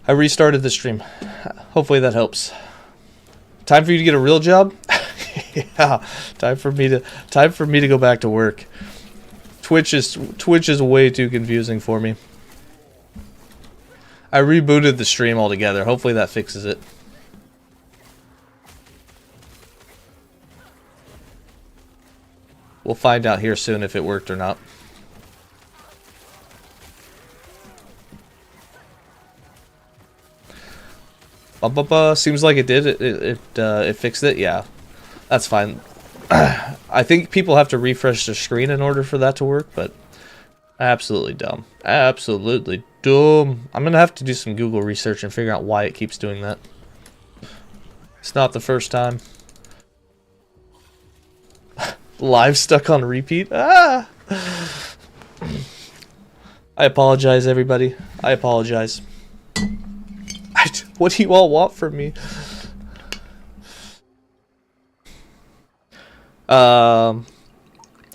I restarted the stream. Hopefully that helps. Time for you to get a real job? Yeah. Time for me to go back to work. Twitch is way too confusing for me. I rebooted the stream altogether. Hopefully that fixes it. We'll find out here soon if it worked or not. Seems like it did. It fixed it. Yeah, that's fine. I think people have to refresh their screen in order for that to work, but absolutely dumb. Absolutely dumb. I'm gonna have to do some Google research and figure out why it keeps doing that. It's not the first time. Live stuck on repeat? Ah! I apologize, everybody. I apologize. What do you all want from me? I'm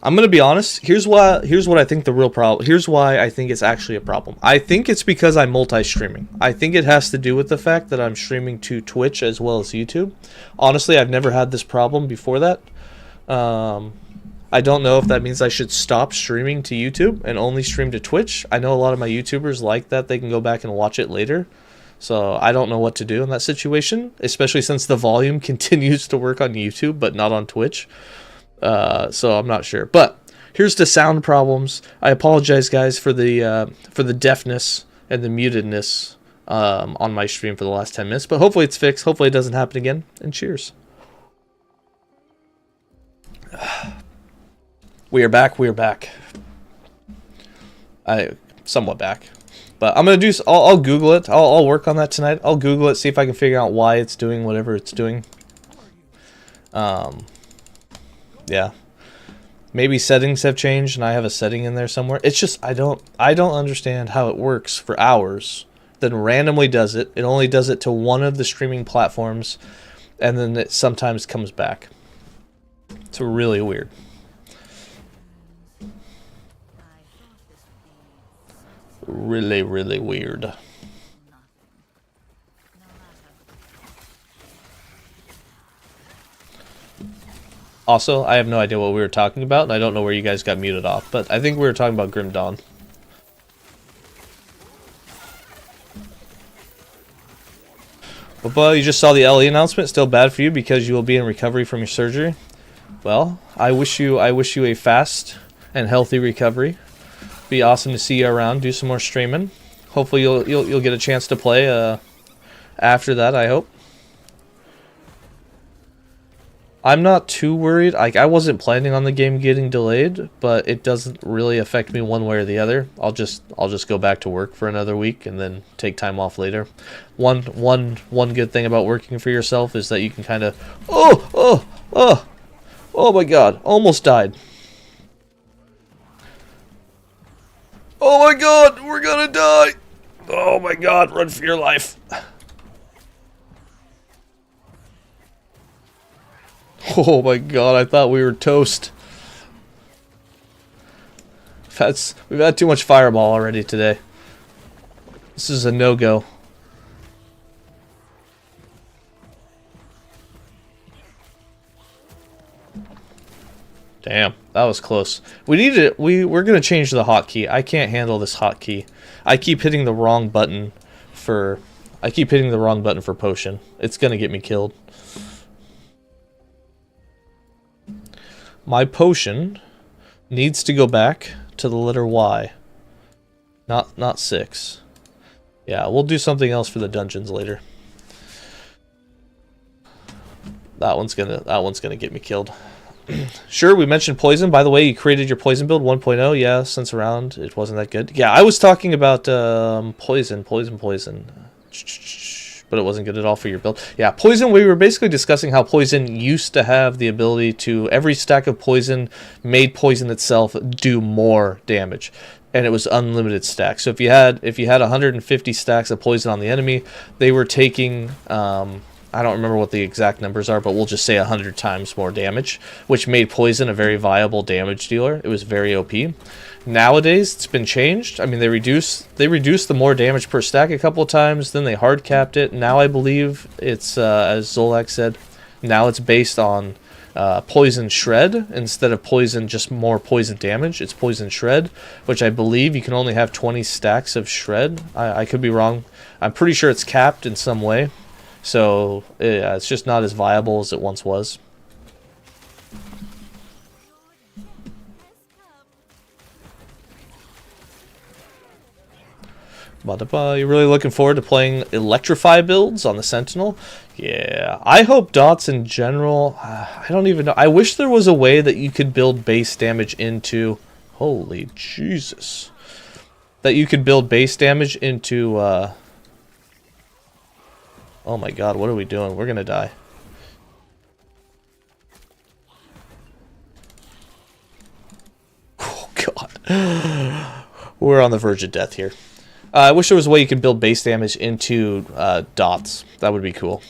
gonna be honest. Here's what I think the real problem. Here's why I think it's actually a problem. I think it's because I'm multi-streaming. I think it has to do with the fact that I'm streaming to Twitch as well as YouTube. Honestly, I've never had this problem before that. I don't know if that means I should stop streaming to YouTube and only stream to Twitch. I know a lot of my YouTubers like that. They can go back and watch it later. So I don't know what to do in that situation, especially since the volume continues to work on YouTube but not on Twitch. So I'm not sure. But here's the sound problems. I apologize, guys, for the deafness and the mutedness on my stream for the last 10 minutes. But hopefully it's fixed. Hopefully it doesn't happen again. And cheers. We are back. We are back. Somewhat back. But I'm going to do... I'll Google it. I'll work on that tonight. I'll Google it, see if I can figure out why it's doing whatever it's doing. Yeah. Maybe settings have changed and I have a setting in there somewhere. It's just I don't understand how it works for hours. Then randomly does it. It only does it to one of the streaming platforms and then it sometimes comes back. It's really weird. Really, really weird. Also, I have no idea what we were talking about, and I don't know where you guys got muted off, but I think we were talking about Grim Dawn. But you just saw the LE announcement. Still bad for you because you will be in recovery from your surgery. Well, I wish you a fast and healthy recovery. Be awesome to see you around. Do some more streaming. Hopefully you'll get a chance to play after that. I hope. I'm not too worried. I wasn't planning on the game getting delayed, but it doesn't really affect me one way or the other. I'll just go back to work for another week and then take time off later. One good thing about working for yourself is that you can kind of oh my god, almost died. Oh my god, we're gonna die! Oh my god, run for your life. Oh my god, I thought we were toast. We've had too much fireball already today. This is a no-go. Damn, that was close. We're gonna change the hotkey. I can't handle this hotkey. I keep hitting the wrong button for potion. It's gonna get me killed. My potion needs to go back to the letter Y. Not 6. Yeah, we'll do something else for the dungeons later. That one's gonna get me killed. Sure, we mentioned poison. By the way, you created your poison build 1.0. Yeah, since around it wasn't that good. Yeah, I was talking about poison. But it wasn't good at all for your build. Yeah, poison, we were basically discussing how poison used to have the ability to, every stack of poison made poison itself do more damage. And it was unlimited stacks. So if you had 150 stacks of poison on the enemy, they were taking I don't remember what the exact numbers are, but we'll just say 100 times more damage, which made poison a very viable damage dealer. It was very OP. Nowadays, it's been changed. I mean, they reduced the more damage per stack a couple of times, then they hard capped it. Now I believe it's, as Zolak said, now it's based on poison shred instead of poison, just more poison damage. It's poison shred, which I believe you can only have 20 stacks of shred. I could be wrong. I'm pretty sure it's capped in some way. So yeah, it's just not as viable as it once was. You're really looking forward to playing Electrify builds on the Sentinel? Yeah, I hope dots in general, I don't even know. I wish there was a way that you could build base damage into... Holy Jesus. That you could build base damage into... Oh my god, what are we doing? We're gonna die. Oh god. We're on the verge of death here. I wish there was a way you could build base damage into dots. That would be cool.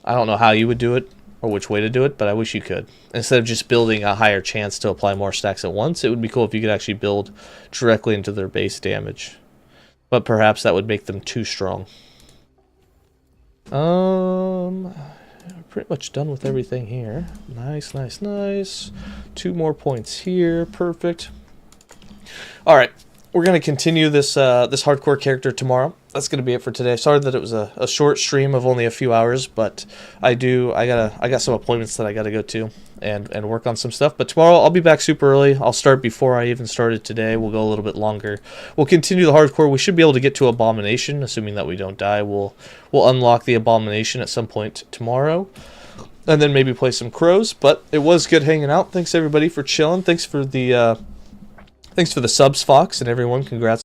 I don't know how you would do it, or which way to do it, but I wish you could. Instead of just building a higher chance to apply more stacks at once, it would be cool if you could actually build directly into their base damage. But perhaps that would make them too strong. Pretty much done with everything here. Nice, nice, nice. 2 more points here. Perfect. Alright. We're going to continue this this hardcore character tomorrow. That's going to be it for today. Sorry that it was a short stream of only a few hours, but I got some appointments that I got to go to and work on some stuff. But tomorrow I'll be back super early. I'll start before I even started today. We'll go a little bit longer. We'll continue the hardcore. We should be able to get to Abomination, assuming that we don't die. We'll unlock the Abomination at some point tomorrow. And then maybe play some crows. But it was good hanging out. Thanks everybody for chilling. Thanks for the subs, Fox, and everyone. Congrats